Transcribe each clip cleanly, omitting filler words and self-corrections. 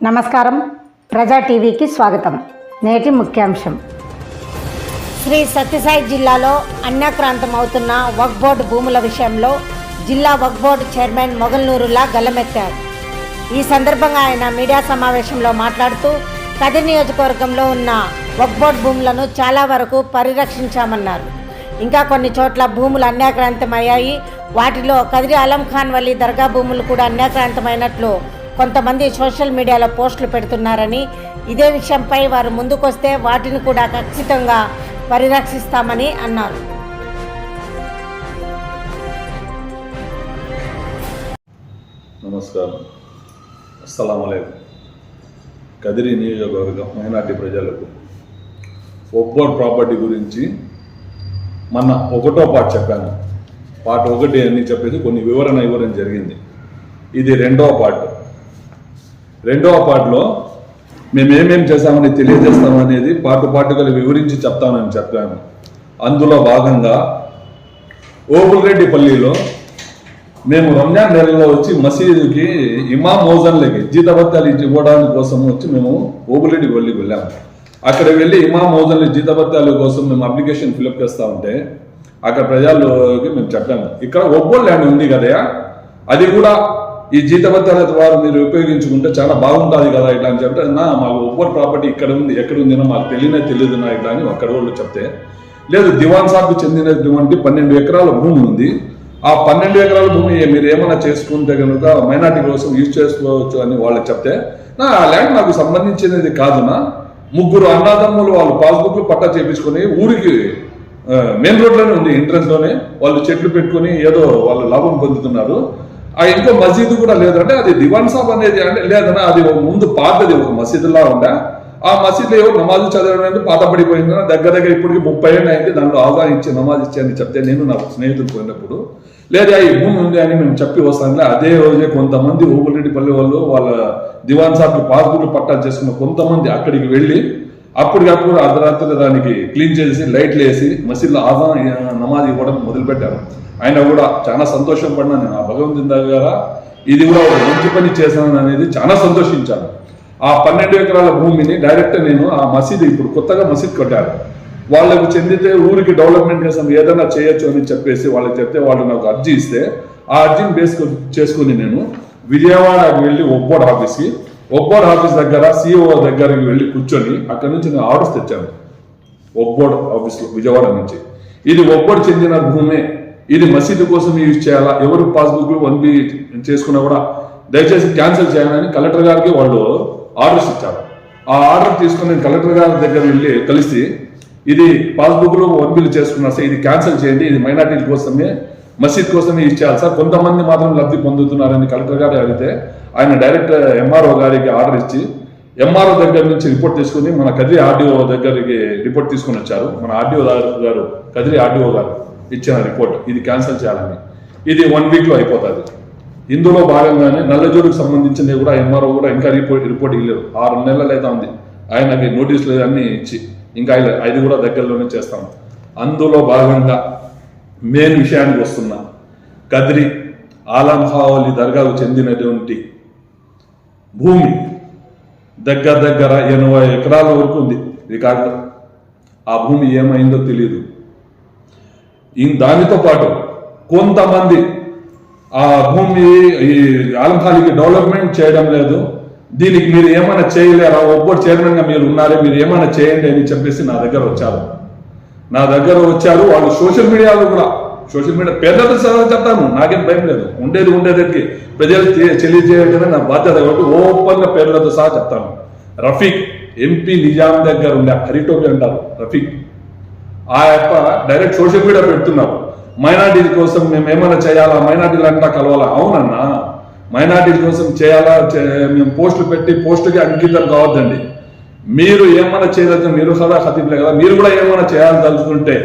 నమస్కారం. ప్రజా టీవీకి స్వాగతం. నేటి ముఖ్యాంశం. శ్రీ సత్యసాయి జిల్లాలో అన్యాక్రాంతమవుతున్న వక్ఫ్ బోర్డు భూముల విషయంలో జిల్లా వక్ఫ్ బోర్డు చైర్మన్ మొగల్నూరులా గల్లమెత్తారు. ఈ సందర్భంగా ఆయన మీడియా సమావేశంలో మాట్లాడుతూ కదిరి నియోజకవర్గంలో ఉన్న వక్ఫ్ బోర్డు భూములను చాలా వరకు పరిరక్షించామన్నారు. ఇంకా కొన్ని చోట్ల భూములు అన్యాక్రాంతమయ్యాయి. వాటిలో కదిరి ఆలం ఖాన్ వలి దర్గా భూములు కూడా అన్యాక్రాంతమైనట్లు కొంతమంది సోషల్ మీడియాలో పోస్టులు పెడుతున్నారని, ఇదే విషయంపై వారు ముందుకొస్తే వాటిని కూడా ఖచ్చితంగా పరిరక్షిస్తామని అన్నారు. నమస్కారం. అస్సలాముఅలైకుం. కదిరి నియోజకవర్గం మైనార్టీ ప్రజలకు వక్ఫ్ బోర్డ్ ప్రాపర్టీ గురించి మొన్న ఒకటో పార్ట్ చెప్పాను. పార్ట్ 1 అని చెప్పేసి కొన్ని వివరణ ఇవ్వడం జరిగింది. ఇది రెండవ పార్ట్లో మేము ఏమేం చేశామని తెలియజేస్తామనేది పార్టుగా వివరించి చెప్తామని చెప్పాను. అందులో భాగంగా ఓబుల్రెడ్డిపల్లిలో మేము రంజాన్ నెలలో వచ్చి మసీదుకి ఇమాం మౌజన్లకి జీతభత్యాలు ఇవ్వడానికి కోసం వచ్చి మేము ఓబుల్రెడ్డిపల్లికి వెళ్ళాము. అక్కడ వెళ్ళి ఇమాం మౌజన్ల జీతభత్యాల కోసం మేము అప్లికేషన్ ఫిలప్ చేస్తూ ఉంటే అక్కడ ప్రజల్లోకి మేము చెప్పాము, ఇక్కడ ఒబ్బోల్ ల్యాండ్ ఉంది కదా, అది కూడా ఈ జీతభత్యాల ద్వారా మీరు ఉపయోగించుకుంటే చాలా బాగుంటుంది కదా ఇట్లా అని చెప్తే, మాకు ఒబ్బోల్ ప్రాపర్టీ ఇక్కడ ఉంది, ఎక్కడ ఉందినా మాకు తెలియదునా ఇట్లా అని అక్కడ వాళ్ళు చెప్తే, లేదు దివాన్ సాబ్కు చెందినటువంటి 12 ఎకరాల భూమి ఉంది. ఆ 12 ఎకరాల భూమి మీరు ఏమైనా చేసుకుంటే కనుక మైనార్టీ కోసం యూజ్ చేసుకోవచ్చు అని వాళ్ళు చెప్తే, ఆ ల్యాండ్ నాకు సంబంధించినది కాదునా, 3 అన్నదమ్ములు వాళ్ళు పాస్బుక్లు పట్టా చేయించుకొని ఊరికి మెయిన్ రోడ్లోనే ఉంది, ఎంట్రన్స్ లోనే వాళ్ళు చెట్లు పెట్టుకుని ఏదో వాళ్ళు లాభం పొందుతున్నారు. ఆ ఇంకో మసీదు కూడా లేదంటే అది దివాన్ సాబ్ అనేది అంటే లేదన్నా, అది ముందు పాతది ఒక మసీదులా ఉండే. ఆ మసీదులో ఎవరు నమాజు చదవడం పాత పడిపోయింది. దగ్గర ఇప్పటికి 30 ఏళ్ళు అయింది. దాంట్లో ఆదాయం ఇచ్చి నమాజ్ ఇచ్చాయని చెప్తే నేను నా స్నేహితులు పోయినప్పుడు లేదా ఈ భూమి ఉంది అని మేము చెప్పి వస్తాను. అదే రోజే కొంతమంది ఓబుల్రెడ్డిపల్లి వాళ్ళు వాళ్ళ దివాన్ సాబ్ పాస్బుక్లు పట్టాలు చేసుకున్న కొంతమంది అక్కడికి వెళ్ళి అప్పటికప్పుడు అర్ధరాత్రి దానికి క్లీన్ చేసి లైట్లు వేసి మసీదులో నమాజ్ ఇవ్వడం మొదలుపెట్టారు. ఆయన కూడా చాలా సంతోషం పడినా నేను, ఆ భగవంతుని దగ్గర ఇది కూడా ఒక మంచి పని చేశాను అనేది చాలా సంతోషించాను. ఆ 12 ఎకరాల భూమిని డైరెక్ట్ నేను ఆ మసీదు ఇప్పుడు కొత్తగా మసీద్ కట్టారు, వాళ్ళకు చెందితే ఊరికి డెవలప్మెంట్ కోసం ఏదైనా చేయొచ్చు అని చెప్పేసి వాళ్ళకి చెప్తే వాళ్ళు నాకు అర్జీ ఇస్తే ఆ అర్జీని చేసుకుని నేను విజయవాడకి వెళ్ళి వక్ఫ్ బోర్డ్ ఆఫీస్ దగ్గర సిఇఓ దగ్గరికి వెళ్ళి కూర్చొని అక్కడ నుంచి నేను ఆర్డర్స్ తెచ్చాను. వక్ఫ్ బోర్డ్ ఆఫీస్లో విజయవాడ నుంచి, ఇది వక్ఫ్ బోర్డ్ చెందిన భూమే, ఇది మసీదు కోసం యూజ్ చేయాలా, ఎవరు పాస్బుక్లు 1B చేసుకున్నా కూడా దయచేసి క్యాన్సిల్ చేయాలని కలెక్టర్ గారికి వాళ్ళు ఆర్డర్స్ ఇచ్చారు. ఆ ఆర్డర్ తీసుకుని నేను కలెక్టర్ గారి దగ్గర వెళ్ళి కలిసి, ఇది పాస్బుక్లు 1Bలు చేసుకున్నా సార్, ఇది క్యాన్సిల్ చేయండి, ఇది మైనార్టీల కోసమే మసీద్ కోసమే ఇచ్చేయాలి సార్, కొంతమంది మాత్రం లబ్ధి పొందుతున్నారని కలెక్టర్ గారు అడిగితే ఆయన డైరెక్ట్ ఎంఆర్ఓ గారికి ఆర్డర్ ఇచ్చి ఎంఆర్ఓ దగ్గర నుంచి రిపోర్ట్ తీసుకుని మన కదిరి ఆర్డీఓ దగ్గరికి రిపోర్ట్ తీసుకుని వచ్చారు. మన ఆర్డీఓ గారు కదిరి ఆర్డీఓ గారు ఇచ్చిన రిపోర్ట్ ఇది క్యాన్సిల్ చేయాలని. ఇది 1 వీక్లో అయిపోతుంది. ఇందులో భాగంగానే నల్లజోడుకు సంబంధించినవి కూడా ఎంఆర్ఓ కూడా ఇంకా రిపోర్ట్ ఇవ్వలేదు. 6 నెలలు అయితే ఉంది ఆయనకి నోటీసులు అన్నీ ఇచ్చి, ఇంకా అది కూడా దగ్గరలోనే చేస్తాము. అందులో భాగంగా మెయిన్ విషయానికి వస్తున్నా, కదిరి ఆలం ఖాన్ వలి దర్గాకు చెందినటువంటి భూమి దగ్గర 80 ఎకరాల వరకు ఉంది రికార్డు. ఆ భూమి ఏమైందో తెలియదు. దానితో పాటు కొంతమంది ఆ భూమి ఈ ఆలం ఖాన్కి డెవలప్మెంట్ చేయడం లేదు, దీనికి మీరు ఏమైనా చేయలేరా, వక్ఫ్ బోర్డ్ చైర్మన్గా మీరు ఉన్నారే, మీరు ఏమైనా చేయండి అని చెప్పేసి నా దగ్గర వచ్చారు. వాళ్ళు సోషల్ మీడియాలో కూడా పేర్లతో సహా చెప్తాను, నాకేం భయం లేదు. ఉండేది ప్రజలు తెలియజేయడమే నా బాధ్యత కాబట్టి ఓపెన్గా పేర్లతో సహా చెప్తాను. రఫీక్ ఎంపీ నిజాం దగ్గర ఉండే హరిటోబి అంటారు రఫీక్, ఆ యొక్క డైరెక్ట్ సోషల్ మీడియా పెడుతున్నారు, మైనార్టీల కోసం మేము ఏమైనా చేయాలా, మైనార్టీలు అంతా కలవాలా. అవునన్నా, మైనార్టీల కోసం చేయాలా, మేము పోస్టులు పెట్టి పోస్టుకి అంకితం కావద్దండి. మీరు ఏమైనా చేయదలుచు, మీరు సదా ఖతీబ్లే కదా, మీరు కూడా ఏమైనా చేయాలని తలుచుకుంటే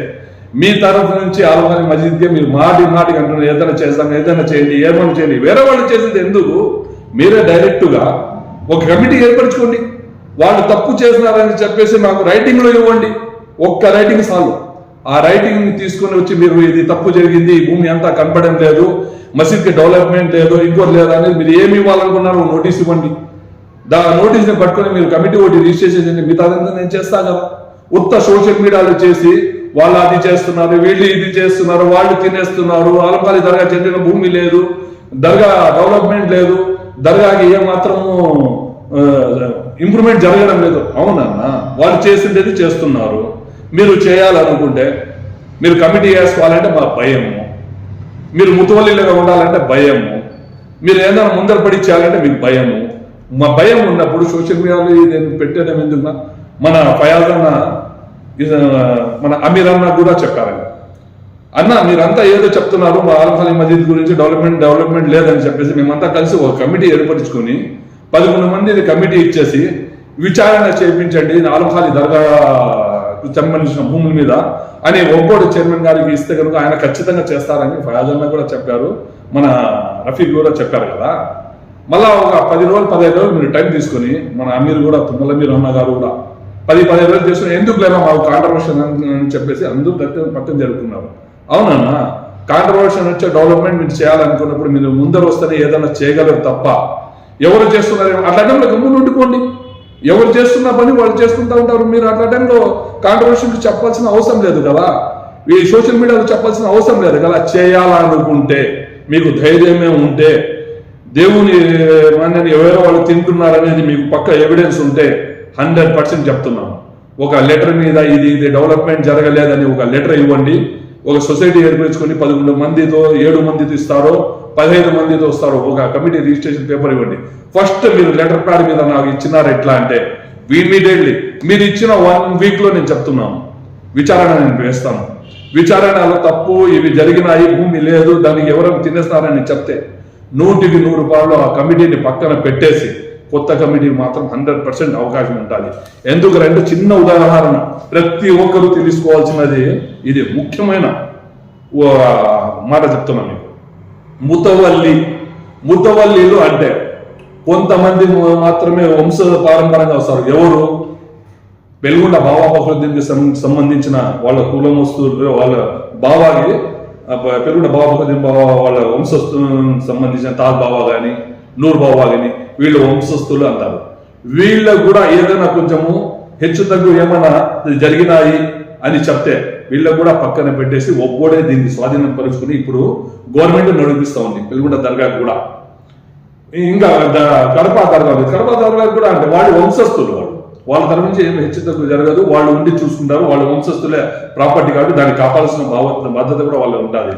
మీ తరఫు నుంచి ఆలం ఖాన్ మసీద్కి మీరు మాటికి అంటున్నారు, ఏదైనా చేస్తాం, ఏదైనా చేయండి, ఏమైనా చేయండి. వేరే వాళ్ళు చేసేది ఎందుకు, మీరే డైరెక్ట్గా ఒక కమిటీ ఏర్పరచుకోండి. వాళ్ళు తప్పు చేస్తున్నారని చెప్పేసి మాకు రైటింగ్లో ఇవ్వండి, ఒక్క రైటింగ్ చాలు. ఆ రైటింగ్ తీసుకొని వచ్చి మీరు ఇది తప్పు జరిగింది, ఈ భూమి అంతా కనపడడం లేదు, మసీద్కి డెవలప్మెంట్ లేదు, ఇంకోటి లేదు అనేది మీరు ఏమి ఇవ్వాలనుకున్నారు నోటీస్ ఇవ్వండి. నోటీస్ని పట్టుకొని మీరు కమిటీ ఒకటి రిజిస్ట్రేషన్ చేసి మిగతాదంతా నేను చేస్తాను కదా. ఉత్త సోషల్ మీడియాలో చేసి వాళ్ళు అది చేస్తున్నారు, వీళ్ళు ఇది చేస్తున్నారు, వాళ్ళు తినేస్తున్నారు, ఆలపాలి దర్గా చెందిన భూమి లేదు, దర్గా డెవలప్మెంట్ లేదు, దర్గాకి ఏమాత్రము ఇంప్రూవ్మెంట్ జరగడం లేదు. అవునన్నా, వాళ్ళు చేసిండేది చేస్తున్నారు. మీరు చేయాలనుకుంటే మీరు కమిటీ వేసుకోవాలంటే మా భయము, మీరు ముతువల్లిగా ఉండాలంటే భయము, మీరు ఏదైనా ముందర పడి చేయాలంటే మీకు భయము. మా భయం ఉన్నప్పుడు సోషల్ మీడియాలో నేను పెట్టడం ఎందుకు? మన ఫయాజ్ అన్న, మన అమీర్ అన్న కూడా చెప్పారండి, అన్న మీరంతా ఏదో చెప్తున్నారు మా ఆలపాలి మసీద్ గురించి డెవలప్మెంట్ లేదని చెప్పేసి మేమంతా కలిసి ఒక కమిటీ ఏర్పరచుకొని 11 మంది కమిటీ ఇచ్చేసి విచారణ చేయించండి ఆలపాలి దర్గా సంబంధించిన భూముల మీద అని ఒక్కోటి చైర్మన్ గారికి ఇస్తే కనుక ఆయన ఖచ్చితంగా చేస్తారని ఫయాజ్ అన్న కూడా చెప్పారు, మన రఫీక్ కూడా చెప్పారు కదా. మళ్ళా ఒక 10 రోజులు 15 రోజులు మీరు టైం తీసుకొని మన అమీర్ కూడా తుమ్మల మీరు అన్న గారు కూడా 10-15 రోజులు చేసుకుని ఎందుకు లేదా మాకు కాంట్రవర్షన్ అని చెప్పేసి అందరూ పక్కన జరుగుతున్నారు. అవునన్నా, కాంట్రవర్షన్ వచ్చే డెవలప్మెంట్ మీరు చేయాలనుకున్నప్పుడు మీరు ముందర వస్తేనే ఏదైనా చేయగలరు తప్ప ఎవరు చేస్తున్నారు అట్లా టైంలో గమ్మున ఉండిపోండి. ఎవరు చేస్తున్న పని వాళ్ళు చేసుకుంటూ ఉంటారు. మీరు అట్లా టైంలో కాంట్రవర్షన్కి చెప్పాల్సిన అవసరం లేదు కదా, ఈ సోషల్ మీడియాలో చెప్పాల్సిన అవసరం లేదు కదా. చేయాలనుకుంటే మీకు ధైర్యమే ఉంటే, దేవుని మాన్యాన్ని ఎవరో వాళ్ళు తింటున్నారనేది మీకు పక్క ఎవిడెన్స్ ఉంటే 100% చెప్తున్నాను. ఒక లెటర్ మీద ఇది డెవలప్మెంట్ జరగలేదని ఒక లెటర్ ఇవ్వండి. ఒక సొసైటీ ఏర్పరచుకొని 11 మందితో 7 మందితో ఇస్తారో 15 మందితో వస్తారో ఒక కమిటీ రిజిస్ట్రేషన్ పేపర్ ఇవ్వండి. ఫస్ట్ మీరు లెటర్ ప్యాడ్ మీద నాకు ఇచ్చినారు ఎట్లా అంటే ఇమీడియట్లీ మీరు ఇచ్చిన 1 వీక్ లో నేను చెప్తున్నాను విచారణ నేను వేస్తాను. విచారణలో తప్పు ఇవి జరిగినాయి, భూమి లేదు, దానికి ఎవరైనా తినేస్తారని చెప్తే 100కి 100 ఆ కమిటీని పక్కన పెట్టేసి కొత్త కమిటీకి మాత్రం 100% అవకాశం ఉంటుంది. ఎందుకంటే చిన్న ఉదాహరణ ప్రతి ఒక్కరూ తెలుసుకోవాల్సినది, ఇది ముఖ్యమైన మాట చెప్తున్నా మీకు. ముతవల్లీలు అంటే కొంతమంది మాత్రమే వంశ పారంపరంగా వస్తారు. ఎవరు? వెలుగుండ బాబా ఫక్రుద్దీన్కి సంబంధించిన వాళ్ళ కులమస్తులు, వాళ్ళ బాబాకి పెరుగుండ బాబా ఫక్రుద్దీన్ బాబా వాళ్ళ వంశస్థులకు సంబంధించిన తాజ్ బాబా కానీ నూర్ బాబా కానీ వీళ్ళు వంశస్థులు అంటారు. వీళ్ళకు కూడా ఏదైనా కొంచెము హెచ్చు తగ్గు ఏమైనా జరిగినాయి అని చెప్తే వీళ్ళకు కూడా పక్కన పెట్టేసి ఒక్కోడే దీన్ని స్వాధీనం పరుచుకుని ఇప్పుడు గవర్నమెంట్ నడిపిస్తూ ఉంది. వెలుగుండ దర్గా కూడా, ఇంకా కడప దర్గా కూడా అంటే వాళ్ళు వంశస్థులు, వాళ్ళ తరఫు నుంచి ఏమి హెచ్చు తగ్గు జరగదు, వాళ్ళు ఉండి చూసుకుంటారు, వాళ్ళ వంశస్థులే ప్రాపర్టీ కాబట్టి దాన్ని కాపాల్సిన బాధ్యత కూడా వాళ్ళు ఉంటుంది.